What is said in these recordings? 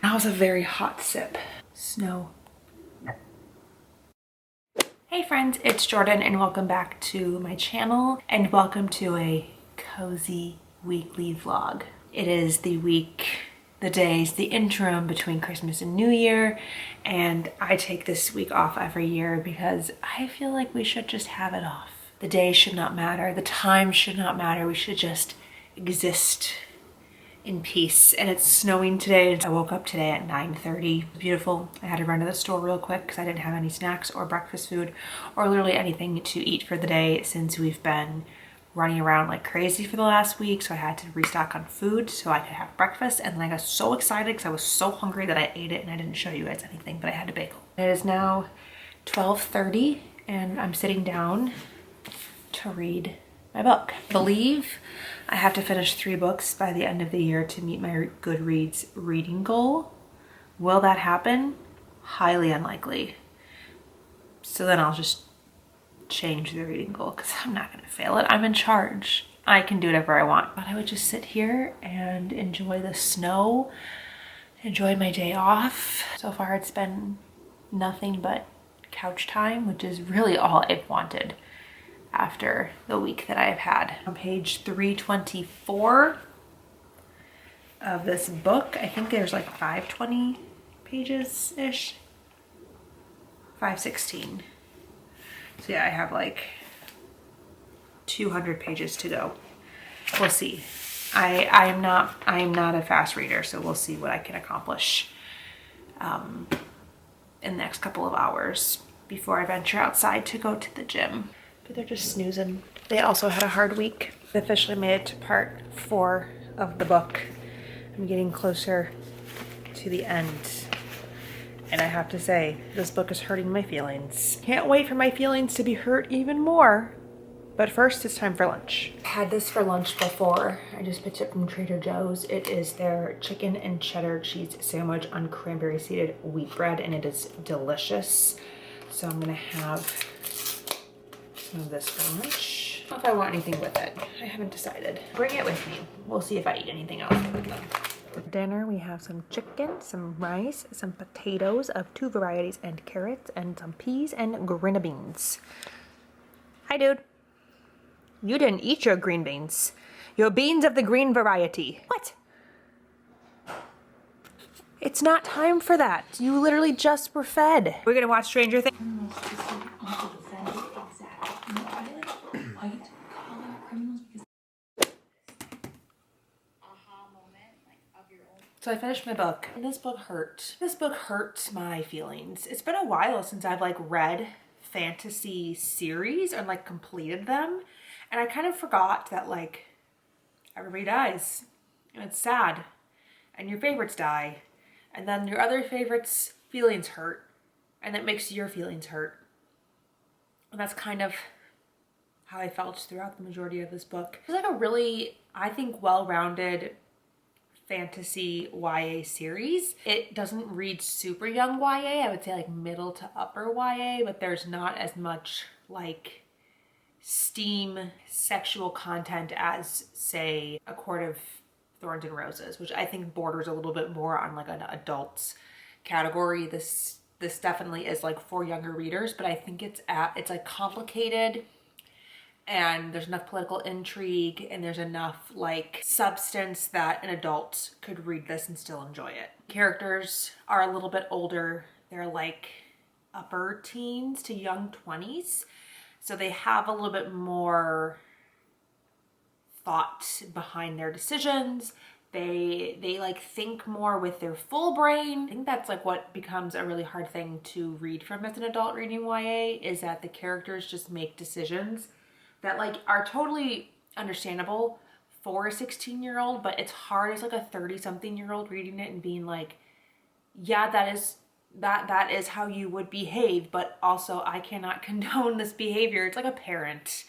That was a very hot sip. Snow. Hey friends, it's Jordan and welcome back to my channel and welcome to a cozy weekly vlog. It is the days, the interim between Christmas and New Year, and I take this week off every year because I feel like we should just have it off. The day should not matter, the time should not matter, we should just exist in peace. And it's snowing today. I woke up today at 9:30. Beautiful. I had to run to the store real quick because I didn't have any snacks or breakfast food or literally anything to eat for the day since we've been running around like crazy for the last week. So I had to restock on food so I could have breakfast. And then I got so excited because I was so hungry that I ate it, and I didn't show you guys anything, but I had a bagel. It is now 12:30 and I'm sitting down to read my book. I believe I have to finish 3 books by the end of the year to meet my Goodreads reading goal. Will that happen? Highly unlikely. So then I'll just change the reading goal because I'm not gonna fail it. I'm in charge. I can do whatever I want. But I would just sit here and enjoy the snow, enjoy my day off. So far it's been nothing but couch time, which is really all I've wanted after the week that I've had. On page 324 of this book, I think there's like 520 pages-ish. 516. So yeah, I have like 200 pages to go. We'll see. I am not a fast reader, so we'll see what I can accomplish in the next couple of hours before I venture outside to go to the gym. But they're just snoozing. They also had a hard week. I officially made it to part 4 of the book. I'm getting closer to the end. And I have to say, this book is hurting my feelings. Can't wait for my feelings to be hurt even more. But first, it's time for lunch. I had this for lunch before. I just picked it from Trader Joe's. It is their chicken and cheddar cheese sandwich on cranberry seeded wheat bread, and it is delicious. So I'm gonna have some of this for lunch. I don't know if I want anything with it. I haven't decided. Bring it with me. We'll see if I eat anything else with them. For dinner, we have some chicken, some rice, some potatoes of 2 varieties and carrots, and some peas and green beans. Hi, dude. You didn't eat your green beans. Your beans of the green variety. What? It's not time for that. You literally just were fed. We're gonna watch Stranger Things. So I finished my book, and this book hurt. This book hurt my feelings. It's been a while since I've like read fantasy series and like completed them. And I kind of forgot that like everybody dies and it's sad and your favorites die and then your other favorites' feelings hurt and that makes your feelings hurt. And that's kind of how I felt throughout the majority of this book. It's like a really, I think, well-rounded fantasy YA series. It doesn't read super young YA. I would say like middle to upper YA, but there's not as much like steam sexual content as say A Court of Thorns and Roses, which I think borders a little bit more on like an adults category. This definitely is like for younger readers, but I think it's like complicated and there's enough political intrigue and there's enough like substance that an adult could read this and still enjoy it. Characters are a little bit older. They're like upper teens to young 20s. So they have a little bit more thought behind their decisions. They like think more with their full brain. I think that's like what becomes a really hard thing to read from as an adult reading YA, is that the characters just make decisions that like are totally understandable for a 16-year-old, but it's hard as like a 30-something-year-old reading it and being like, yeah, that is how you would behave, but also I cannot condone this behavior. It's like a parent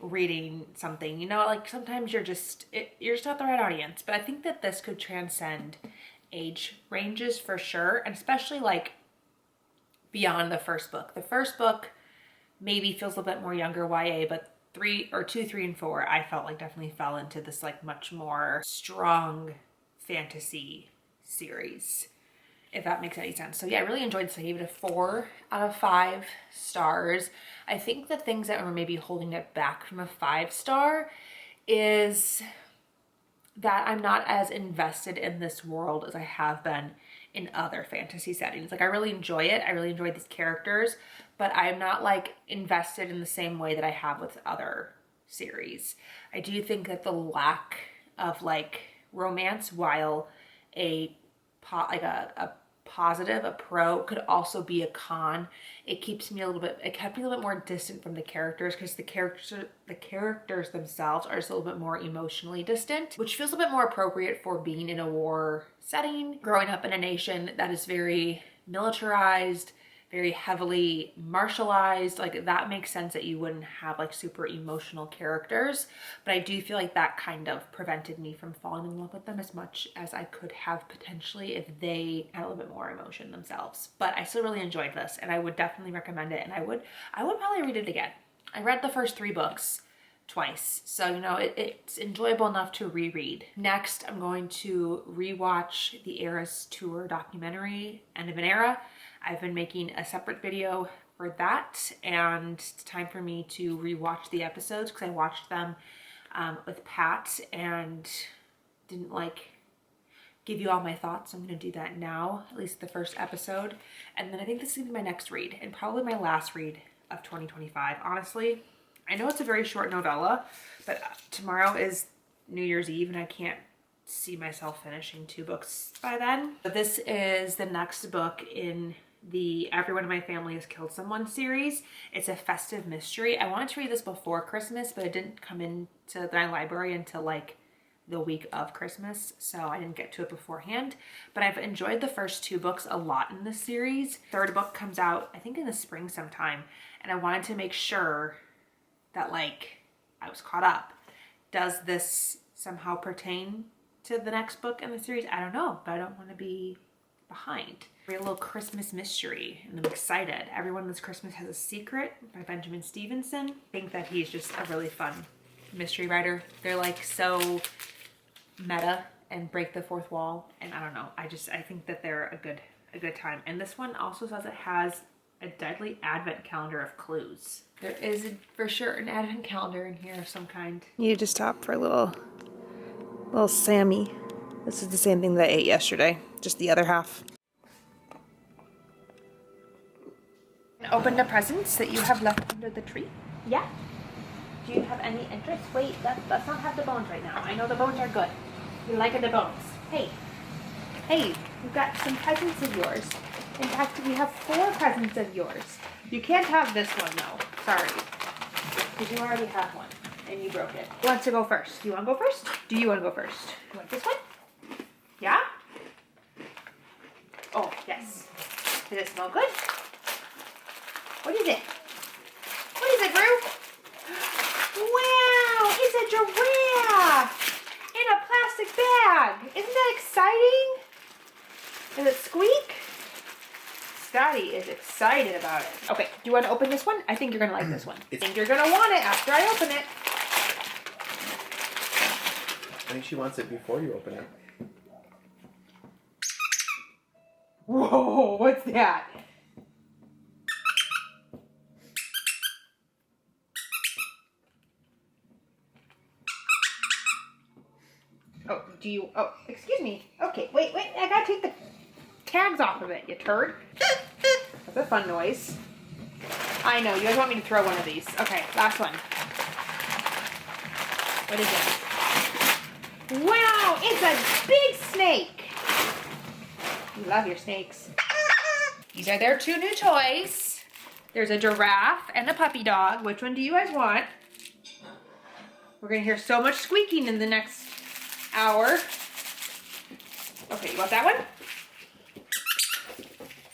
reading something, you know, like sometimes you're just not the right audience. But I think that this could transcend age ranges for sure, and especially like beyond the first book. The first book maybe feels a little bit more younger YA, but 2, 3, and 4 I felt like definitely fell into this like much more strong fantasy series. if that makes any sense. So yeah, I really enjoyed this. I gave it a 4 out of 5 stars. I think the things that were maybe holding it back from a 5-star is that I'm not as invested in this world as I have been in other fantasy settings. Like, I really enjoy it. I really enjoy these characters, but I'm not like invested in the same way that I have with other series. I do think that the lack of like romance, while a positive, a pro, could also be a con. It kept me a little bit more distant from the characters, because the characters themselves are just a little bit more emotionally distant, which feels a bit more appropriate for being in a war setting, growing up in a nation that is very militarized, very heavily martialized. Like, that makes sense that you wouldn't have like super emotional characters, but I do feel like that kind of prevented me from falling in love with them as much as I could have potentially if they had a little bit more emotion themselves. But I still really enjoyed this, and I would definitely recommend it, and I would probably read it again. I read the first 3 books twice, so you know, it's enjoyable enough to reread. Next, I'm going to rewatch the Eras Tour documentary, End of an Era. I've been making a separate video for that, and it's time for me to rewatch the episodes because I watched them with Pat and didn't like give you all my thoughts. I'm gonna do that now, at least the first episode. And then I think this is gonna be my next read, and probably my last read of 2025. Honestly, I know it's a very short novella, but tomorrow is New Year's Eve and I can't see myself finishing 2 books by then. But this is the next book in the Everyone in My Family Has Killed Someone series. It's a festive mystery. I wanted to read this before Christmas, but it didn't come into my library until like the week of Christmas, so I didn't get to it beforehand. But I've enjoyed the first 2 books a lot in this series. 3rd book comes out, I think, in the spring sometime, and I wanted to make sure that like I was caught up. Does this somehow pertain to the next book in the series? I don't know, but I don't want to be behind. A little Christmas mystery, and I'm excited. Everyone This Christmas Has a Secret by Benjamin Stevenson. I think that he's just a really fun mystery writer. They're like so meta and break the 4th wall, and I don't know, I think that they're a good time. And this one also says it has a deadly advent calendar of clues. There is for sure an advent calendar in here of some kind. You need to stop for a little Sammy. This is the same thing that I ate yesterday, just the other half. Open the presents that you have left under the tree. Yeah? Do you have any interest? Wait, let's not have the bones right now. I know the bones are good. You like the bones. Hey, we've got some presents of yours. In fact, we have 4 presents of yours. You can't have this one though. Sorry. Because you already have one and you broke it. Who wants to go first? Do you want to go first? Do you want to go first? You want this one? Yeah? Oh, yes. Does it smell good? What is it? What is it, Brew? Wow, it's a giraffe in a plastic bag. Isn't that exciting? Does it squeak? Scotty is excited about it. Okay, do you want to open this one? I think you're going to like this one. I think you're going to want it after I open it. I think she wants it before you open it. Whoa, what's that? Oh, excuse me. Okay, wait, I gotta take the tags off of it, you turd. That's a fun noise. I know, you guys want me to throw one of these. Okay, last one. What is it? Wow, it's a big snake. You love your snakes. These are their 2 new toys. There's a giraffe and a puppy dog. Which one do you guys want? We're gonna hear so much squeaking in the next hour. Okay, you want that one?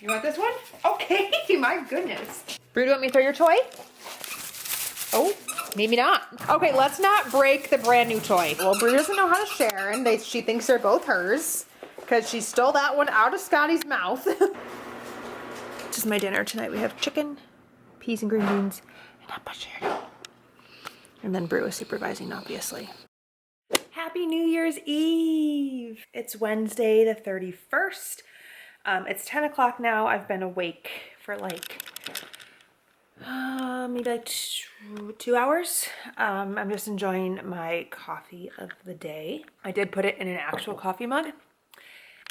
You want this one? Okay, my goodness. Brew, do you want me to throw your toy? Oh, maybe not. Okay, let's not break the brand new toy. Well, Brew doesn't know how to share, and she thinks they're both hers because she stole that one out of Scotty's mouth. This is my dinner tonight. We have chicken, peas and green beans, and a potato. And then Brew is supervising, obviously. Happy New Year's Eve! It's Wednesday the 31st. It's 10 o'clock now. I've been awake for like maybe like 2 hours. I'm just enjoying my coffee of the day. I did put it in an actual coffee mug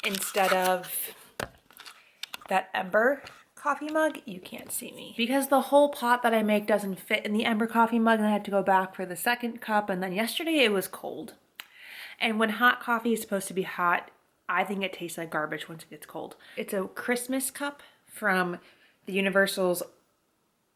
instead of that Ember coffee mug. You can't see me because the whole pot that I make doesn't fit in the Ember coffee mug, and I had to go back for the second cup. And then yesterday it was cold, and when hot coffee is supposed to be hot, I think it tastes like garbage once it gets cold. It's a Christmas cup from the Universal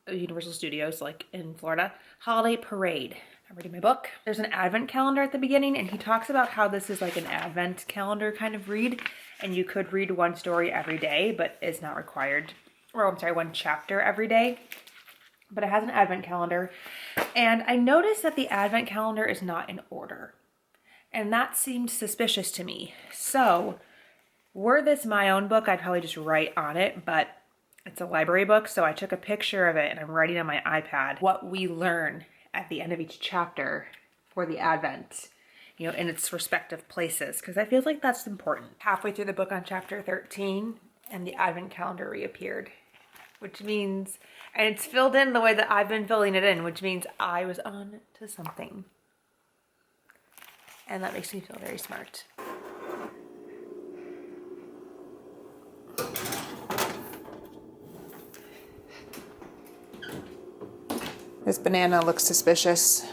Studios, like in Florida, Holiday Parade. I'm reading my book. There's an advent calendar at the beginning, and he talks about how this is like an advent calendar kind of read, and you could read one story every day, but it's not required. Or I'm sorry, one chapter every day. But it has an advent calendar, and I noticed that the advent calendar is not in order. And that seemed suspicious to me. So, were this my own book, I'd probably just write on it, but it's a library book, so I took a picture of it and I'm writing on my iPad what we learn at the end of each chapter for the Advent, you know, in its respective places, because I feel like that's important. Halfway through the book on chapter 13, and the Advent calendar reappeared, which means, and it's filled in the way that I've been filling it in, which means I was on to something. And that makes me feel very smart. This banana looks suspicious.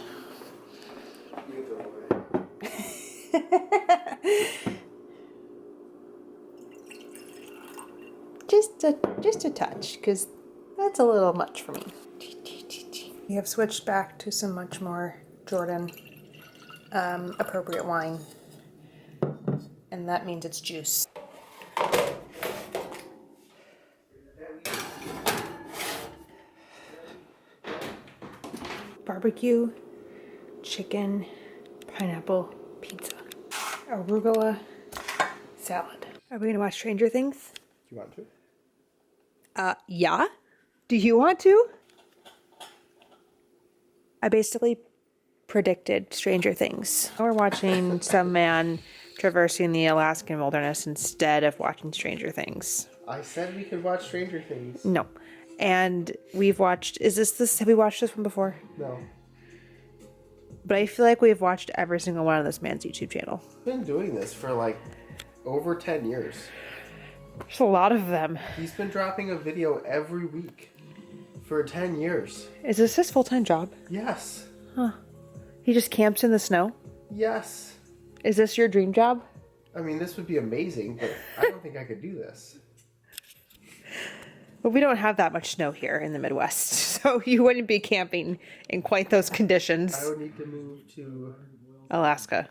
just a touch, because that's a little much for me. We have switched back to some much more Jordan appropriate wine, and that means it's juice. Barbecue, chicken, pineapple, pizza, arugula, salad. Are we gonna watch Stranger Things? Do you want to? Yeah. Do you want to? I basically predicted Stranger Things. We're watching some man traversing the Alaskan wilderness instead of watching Stranger Things. I said we could watch Stranger Things. No. And we've watched, have we watched this one before? No. But I feel like we've watched every single one of this man's YouTube channel. I've been doing this for like over 10 years. There's a lot of them. He's been dropping a video every week for 10 years. Is this his full-time job? Yes. Huh. He just camps in the snow? Yes. Is this your dream job? I mean, this would be amazing, but I don't think I could do this. But we don't have that much snow here in the Midwest, so you wouldn't be camping in quite those conditions. I would need to move to Alaska.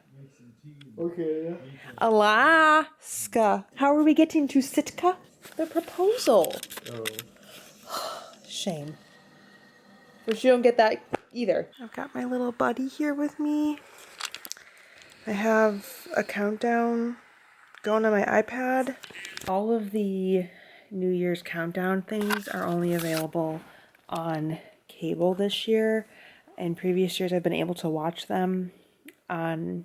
Okay. Alaska. How are we getting to Sitka? The proposal. Oh. Shame. But you don't get that either. I've got my little buddy here with me. I have a countdown going on my iPad. All of the New Year's countdown things are only available on cable this year. In previous years, I've been able to watch them on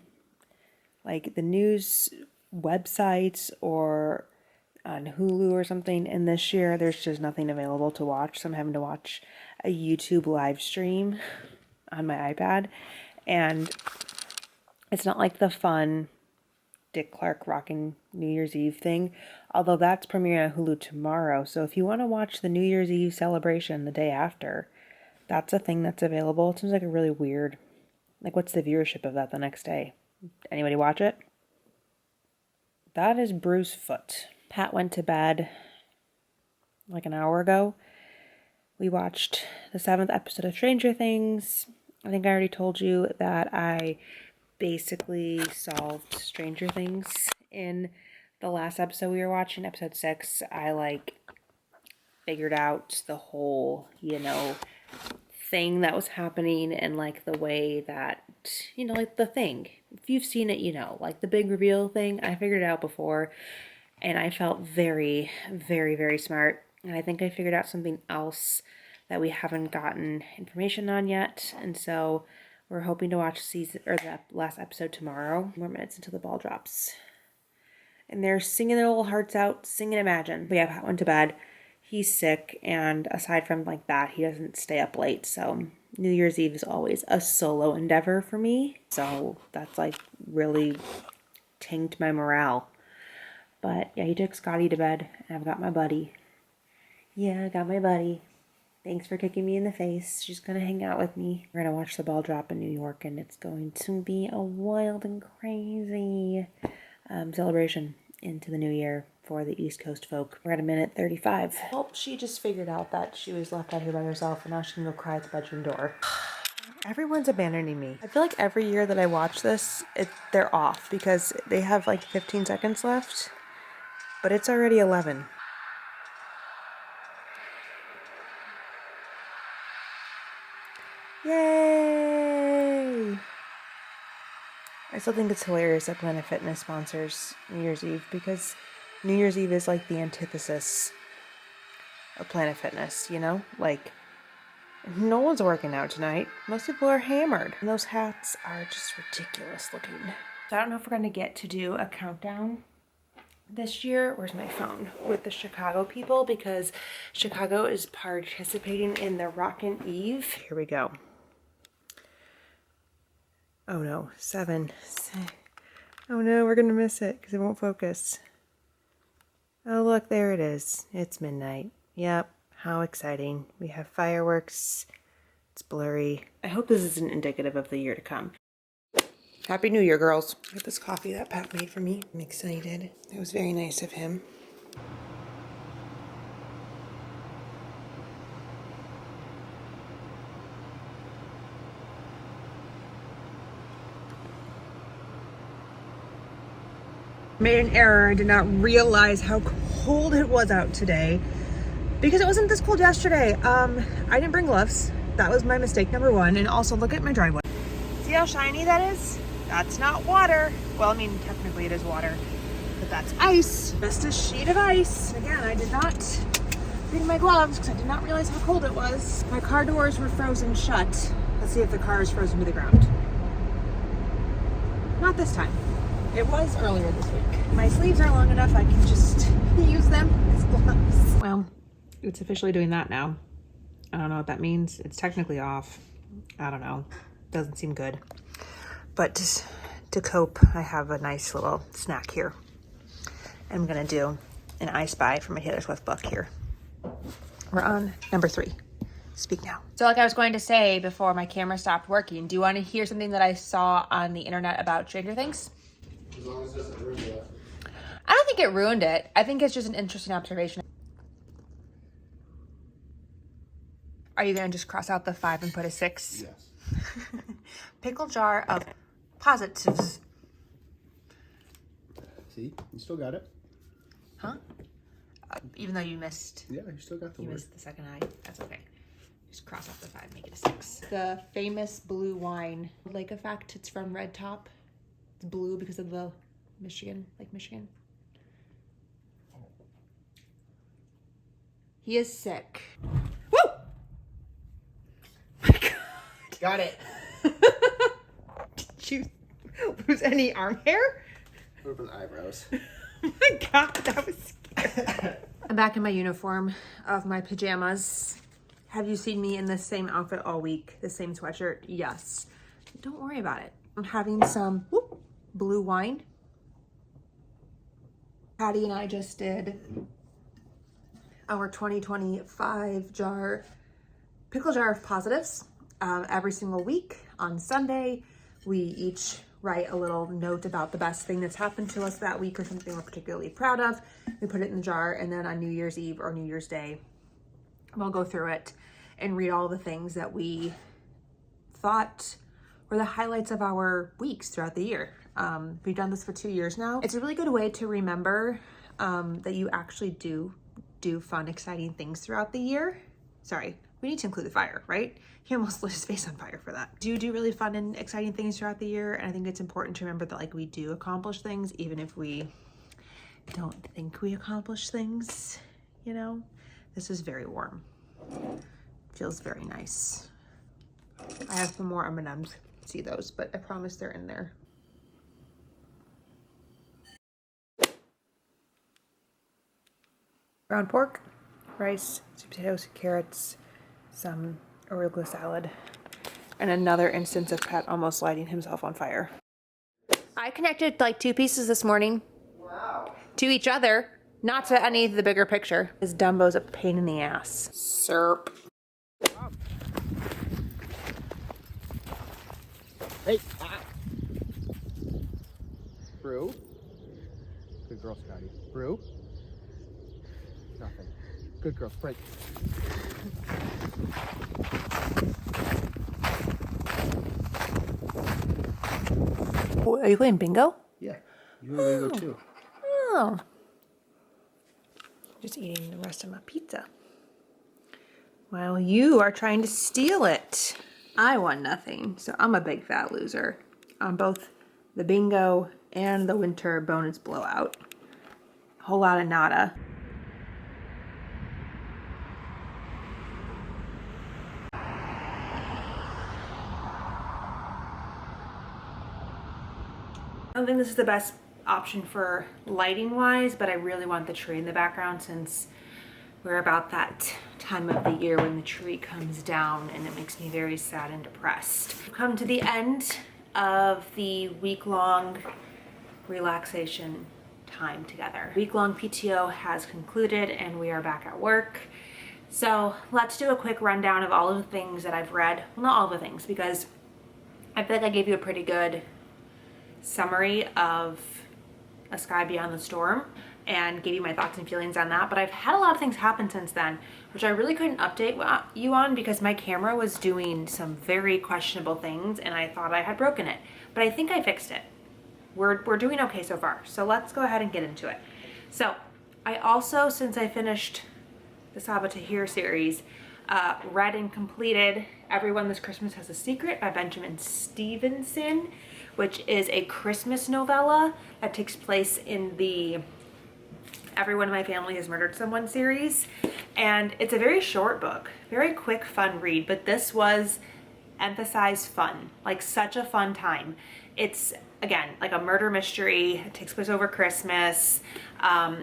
like the news websites or on Hulu or something. And this year, there's just nothing available to watch. So I'm having to watch a YouTube live stream on my iPad. And it's not like the fun Dick Clark rocking New Year's Eve thing, although that's premiering on Hulu tomorrow. So if you want to watch the New Year's Eve celebration the day after, that's a thing that's available. It seems like a really weird, like what's the viewership of that the next day? Anybody watch it? That is Bruce Foot. Pat went to bed like an hour ago. We watched the 7th episode of Stranger Things. I think I already told you that I basically solved Stranger Things in the last episode we were watching, episode 6. I figured out the whole, thing that was happening, and the way that, the thing. If you've seen it, the big reveal thing, I figured it out before, and I felt very, very, very smart. And I think I figured out something else that we haven't gotten information on yet, and so we're hoping to watch the last episode tomorrow. More minutes until the ball drops. and they're singing their little hearts out, singing Imagine. But yeah, Pat went to bed. He's sick, and aside from like that, he doesn't stay up late. So New Year's Eve is always a solo endeavor for me. So that's like really tanked my morale. But yeah, he took Scotty to bed, and I've got my buddy. Yeah, I got my buddy. Thanks for kicking me in the face. She's gonna hang out with me. We're gonna watch the ball drop in New York, and it's going to be a wild and crazy celebration into the new year for the East Coast folk. We're at a minute 35. Well, she just figured out that she was left out here by herself, and now she can go cry at the bedroom door. Everyone's abandoning me. I feel like every year that I watch this, they're off because they have like 15 seconds left, but it's already 11. Yay! I still think it's hilarious that Planet Fitness sponsors New Year's Eve because New Year's Eve is like the antithesis of Planet Fitness, you know? Like, no one's working out tonight. Most people are hammered. And those hats are just ridiculous looking. So I don't know if we're going to get to do a countdown this year. Where's my phone? With the Chicago people, because Chicago is participating in the Rockin' Eve. Here we go. Oh no, 7. Oh no, we're gonna miss it because it won't focus. Oh look, there it is. It's midnight. Yep, how exciting. We have fireworks. It's blurry. I hope this isn't indicative of the year to come. Happy New Year, girls. I got this coffee that Pat made for me. I'm excited. It was very nice of him. Made an error. I did not realize how cold it was out today because it wasn't this cold yesterday. I didn't bring gloves. That was my mistake number 1. And also look at my driveway. See how shiny that is? That's not water. Well, I mean, technically it is water, but that's ice. Just a sheet of ice. Again, I did not bring my gloves because I did not realize how cold it was. My car doors were frozen shut. Let's see if the car is frozen to the ground. Not this time. It was earlier this week. My sleeves are long enough, I can just use them as gloves. Well, it's officially doing that now. I don't know what that means. It's technically off. I don't know. Doesn't seem good. But just to cope, I have a nice little snack here. I'm gonna do an I Spy from my Taylor Swift book here. We're on number 3. Speak now. So like I was going to say before my camera stopped working, do you want to hear something that I saw on the internet about Stranger Things? As long as it doesn't ruin it. I don't think it ruined it. I think it's just an interesting observation. Are you going to just cross out the 5 and put a 6? Yes. Pickle jar of positives. See? You still got it. Huh? Even though you missed. Yeah, you still got the You word. missed the second I. That's okay. Just cross out the 5, make it a 6. The famous blue wine. Lake effect. It's from Red Top. It's blue because of the Lake Michigan. He is sick. Woo! My God. Got it. Did you lose any arm hair? Open the eyebrows. Oh my God, that was scary. I'm back in my uniform of my pajamas. Have you seen me in the same outfit all week? The same sweatshirt? Yes. Don't worry about it. I'm having some blue wine. Patty and I just did our 2025 pickle jar of positives. Every single week on Sunday, we each write a little note about the best thing that's happened to us that week or something we're particularly proud of. We put it in the jar, and then on New Year's Eve or New Year's Day, we'll go through it and read all the things that we thought were the highlights of our weeks throughout the year. We've done this for 2 years now. It's a really good way to remember that you actually do fun, exciting things throughout the year. Sorry, we need to include the fire, right? He almost lit his face on fire for that. Do really fun and exciting things throughout the year. And I think it's important to remember that like we do accomplish things, even if we don't think we accomplish things, you know? This is very warm. Feels very nice. I have some more M&Ms. See those, but I promise they're in there. ground pork, rice, sweet potatoes, carrots, some arugula salad, and another instance of Pat almost lighting himself on fire. I connected like 2 pieces this morning. Wow. To each other, not to any of the bigger picture. This Dumbo's a pain in the ass. Serp. Hey. Brew. Good girl, Scotty. Brew. Nothing. Good girl. Break. Are you playing bingo? Yeah. You and go too. Oh. Just eating the rest of my pizza. While you are trying to steal it. I won nothing, so I'm a big fat loser on both the bingo and the winter bonus blowout. A whole lot of nada. I don't think this is the best option for lighting wise, but I really want the tree in the background since we're about that time of the year when the tree comes down and it makes me very sad and depressed. We've come to the end of the week-long relaxation time together. Week-long PTO has concluded and we are back at work. So let's do a quick rundown of all of the things that I've read. Well, not all the things, because I feel like I gave you a pretty good summary of A Sky Beyond the Storm and gave you my thoughts and feelings on that, but I've had a lot of things happen since then, which I really couldn't update you on because my camera was doing some very questionable things and I thought I had broken it, but I think I fixed it. We're doing okay so far, so let's go ahead and get into it. So I also, since I finished the Saba Tahir series, read and completed Everyone This Christmas Has a Secret by Benjamin Stevenson, which is a Christmas novella that takes place in the Everyone in My Family Has Murdered Someone series. And it's a very short book, very quick, fun read, but this was emphasized fun, like such a fun time. It's, again, like a murder mystery. It takes place over Christmas.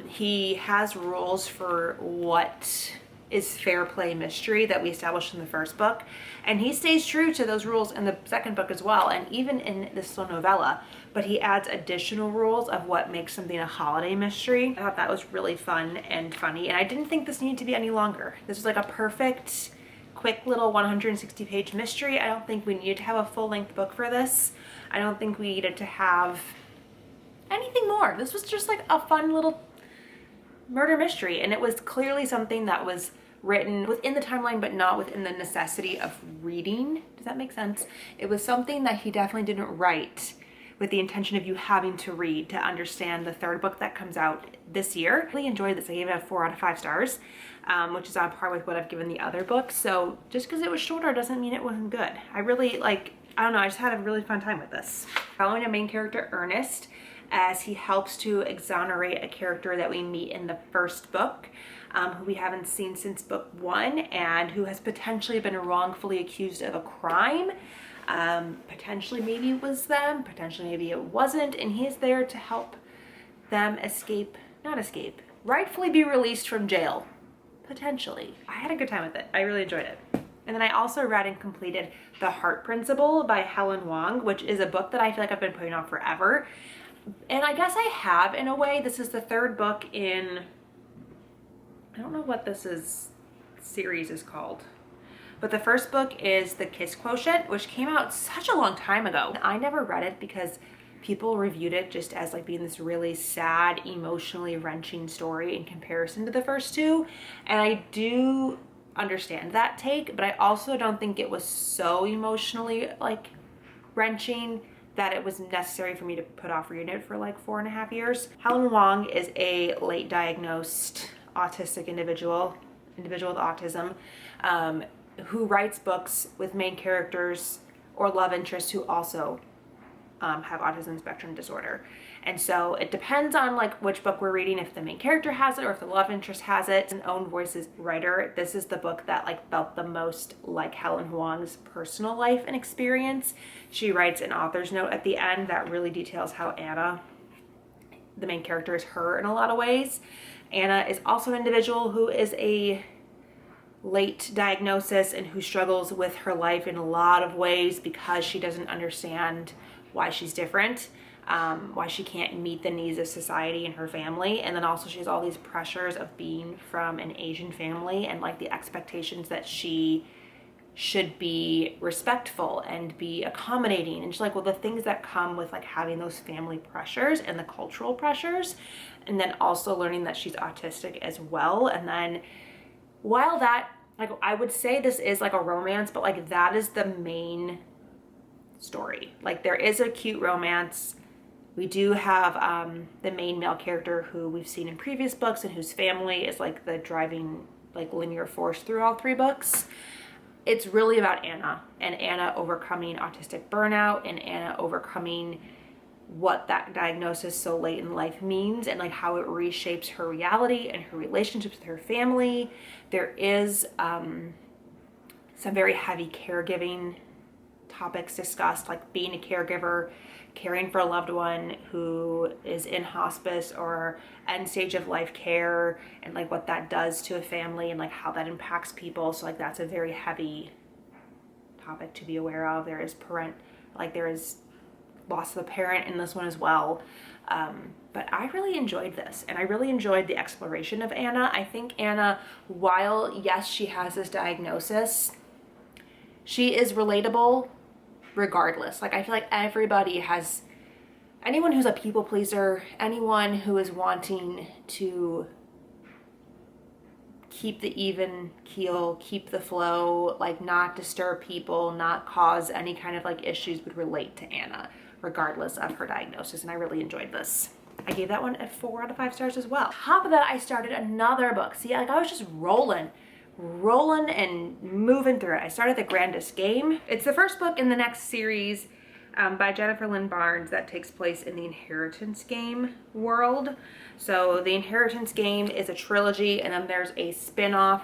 He has rules for what is fair play mystery that we established in the first book, and he stays true to those rules in the second book as well, and even in this little novella, but he adds additional rules of what makes something a holiday mystery. I thought that was really fun and funny, and I didn't think this needed to be any longer. This was like a perfect quick little 160 page mystery. I don't think we needed to have a full-length book for this. I don't think we needed to have anything more. This was just like a fun little murder mystery, and it was clearly something that was written within the timeline but not within the necessity of reading. Does that make sense? It was something that he definitely didn't write with the intention of you having to read to understand the third book that comes out this year. I really enjoyed this. I gave it a 4 out of 5 stars, which is on par with what I've given the other books. So just because it was shorter doesn't mean it wasn't good. I really I don't know, I just had a really fun time with this. Following a main character, Ernest, as he helps to exonerate a character that we meet in the first book, who we haven't seen since book 1 and who has potentially been wrongfully accused of a crime. Potentially maybe it was them, potentially maybe it wasn't, and he is there to help them rightfully be released from jail. Potentially. I had a good time with it. I really enjoyed it. And then I also read and completed The Heart Principle by Helen Wong, which is a book that I feel like I've been putting off forever. And I guess I have, in a way. This is the third book in, I don't know what series is called, but the first book is The Kiss Quotient, which came out such a long time ago. I never read it because people reviewed it just as like being this really sad, emotionally wrenching story in comparison to the first two. And I do understand that take, but I also don't think it was so emotionally like wrenching that it was necessary for me to put off reading it for like 4.5 years. Helen Wong is a late diagnosed autistic individual with autism, who writes books with main characters or love interests who also have autism spectrum disorder. And so it depends on like which book we're reading, if the main character has it or if the love interest has it. An own voices writer, this is the book that like felt the most like Helen Wong's personal life and experience. She writes an author's note at the end that really details how Anna, the main character, is her in a lot of ways. Anna is also an individual who is a late diagnosis and who struggles with her life in a lot of ways because she doesn't understand why she's different, why she can't meet the needs of society and her family. And then also she has all these pressures of being from an Asian family and like the expectations that she should be respectful and be accommodating. And she's like, well, the things that come with like having those family pressures and the cultural pressures, and then also learning that she's autistic as well. And then while that, like, I would say this is like a romance, but like that is the main story. Like there is a cute romance. We do have the main male character who we've seen in previous books and whose family is like the driving like linear force through all three books. It's really about Anna and Anna overcoming autistic burnout and Anna overcoming what that diagnosis so late in life means and like how it reshapes her reality and her relationships with her family. There is some very heavy caregiving topics discussed, like being a caregiver, caring for a loved one who is in hospice or end stage of life care, and like what that does to a family and like how that impacts people. So like that's a very heavy topic to be aware of. There is loss of a parent in this one as well. But I really enjoyed this, and I really enjoyed the exploration of Anna. I think Anna, while yes, she has this diagnosis, she is relatable regardless. Like I feel like everybody has, anyone who's a people pleaser, anyone who is wanting to keep the even keel, keep the flow, like not disturb people, not cause any kind of like issues, would relate to Anna regardless of her diagnosis. And I really enjoyed this. I gave that one a 4 out of 5 stars as well. On top of that, I started another book. See, like I was just rolling and moving through it. I started The Grandest Game. It's the first book in the next series by Jennifer Lynn Barnes that takes place in the Inheritance Game world. So the Inheritance Game is a trilogy, and then there's a spin-off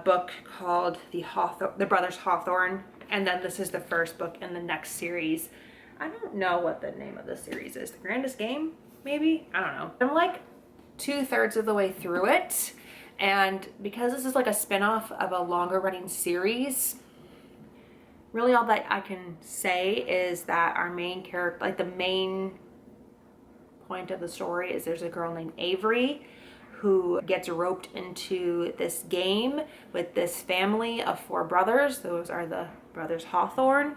book called The Brothers Hawthorne, and then this is the first book in the next series. I don't know what the name of the series is. The Grandest Game, maybe? I don't know. I'm like 2/3 of the way through it. And because this is like a spin-off of a longer running series, really all that I can say is that our main character, like the main point of the story is there's a girl named Avery who gets roped into this game with this family of 4 brothers. Those are the brothers Hawthorne.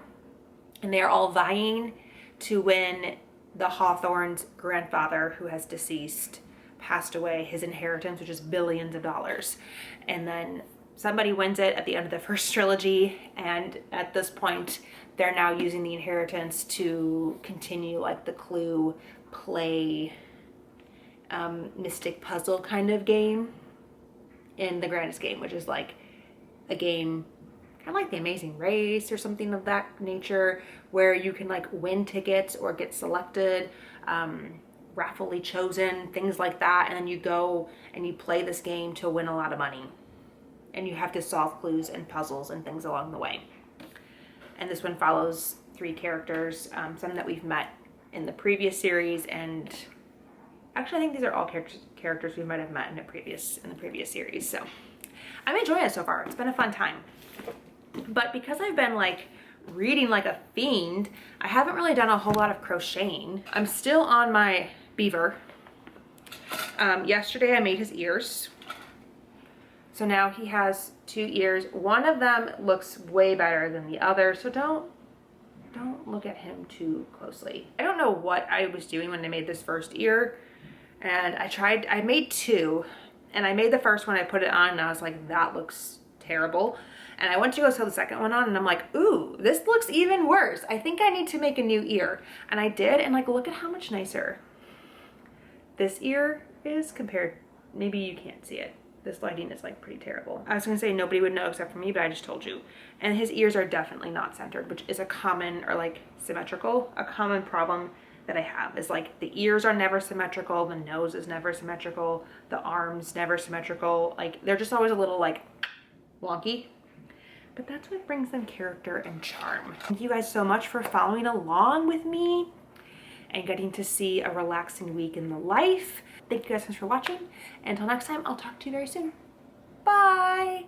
And they are all vying to win the Hawthorne's grandfather, who has deceased, passed away, his inheritance, which is billions of dollars. And then somebody wins it at the end of the first trilogy, and at this point they're now using the inheritance to continue like the Clue play mystic puzzle kind of game in The Grandest Game, which is like a game kind of like The Amazing Race or something of that nature, where you can like win tickets or get selected, rafflely chosen, things like that, and then you go and you play this game to win a lot of money, and you have to solve clues and puzzles and things along the way. And this one follows 3 characters, some that we've met in the previous series, and actually I think these are all characters we might have met in the previous series. So I'm enjoying it so far. It's been a fun time. But because I've been like reading like a fiend, I haven't really done a whole lot of crocheting. I'm still on my beaver. Yesterday I made his ears. So now he has 2 ears. One of them looks way better than the other, so don't look at him too closely. I don't know what I was doing when I made this first ear, and I made 2, and I made the first one, I put it on, and I was like, that looks terrible. And I went to go sew the second one on, and I'm like, ooh, this looks even worse. I think I need to make a new ear. And I did, and like, look at how much nicer this ear is compared. Maybe you can't see it. This lighting is like pretty terrible. I was gonna say nobody would know except for me, but I just told you. And his ears are definitely not centered, which is a common, or like symmetrical, a common problem that I have is like the ears are never symmetrical, the nose is never symmetrical, the arms never symmetrical. Like they're just always a little like wonky. But that's what brings them character and charm. Thank you guys so much for following along with me and getting to see a relaxing week in the life. Thank you guys so much for watching. Until next time, I'll talk to you very soon. Bye!